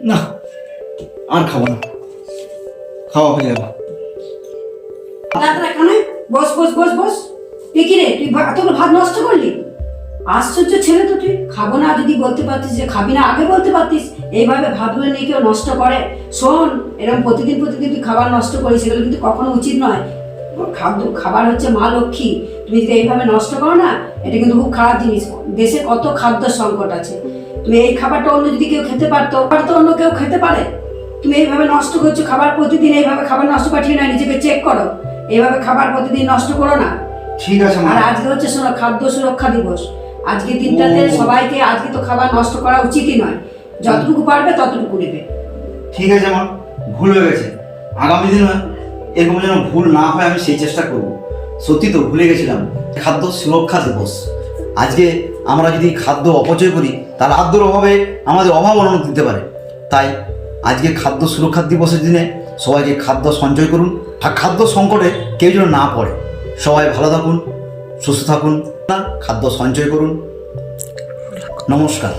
না, আর খাবো না, খাওয়া হয়ে গেল। এখানে বস বস বস বস। তুই কি রে, তুই এতগুলো ভাত নষ্ট করলি? আশ্চর্য ছেলে তো তুই। খাবো না যদি বলতে পারতিস, যে খাবি না আগে বলতে পারতিস। এইভাবে ভাতগুলো নিয়ে কেউ নষ্ট করে? শোন, এরকম প্রতিদিন প্রতিদিন তুই খাবার নষ্ট করিস, সেগুলো কিন্তু কখনো উচিত নয়। খাবার হচ্ছে মা লক্ষ্মী। তুমি যদি এইভাবে নষ্ট করো না, এটা কিন্তু খুব খারাপ জিনিস। দেশে কত খাদ্য সংকট আছে। তুমি এই খাবারটা অন্য যদি কেউ খেতে পারতো, তো অন্য কেউ খেতে পারে। তুমি এইভাবে নষ্ট করছো খাবার, প্রতিদিন এইভাবে খাবার নষ্ট পাঠিয়ে না, নিজেকে চেক করো। এইভাবে খাবার প্রতিদিন নষ্ট করো না। ঠিক আছে মা। আর আজকে হচ্ছে শোনো, খাদ্য সুরক্ষা দিবস। আজকে দিনটাতে সবাইকে, আজকে তো খাবার নষ্ট করা উচিতই নয়। যতটুকু পারবে ততটুকু নেবে। ঠিক আছে মা, ভুল হয়ে গেছে। আগামী দিনে এরকম যেন ভুল না হয় আমি সেই চেষ্টা করব। সত্যি তো ভুলে গেছিলাম, খাদ্য সুরক্ষা দিবস। আজকে আমরা যদি খাদ্য অপচয় করি, তাহলে খাদ্যর অভাবে আমাদের অভাব অনটন দিতে পারে। তাই আজকে খাদ্য সুরক্ষা দিবসের দিনে সবাইকে খাদ্য সঞ্চয় করুন, আর খাদ্য সংকটে কেউ যেন না পড়ে। সবাই ভালো থাকুন, সুস্থ থাকুন, খাদ্য সঞ্চয় করুন। নমস্কার।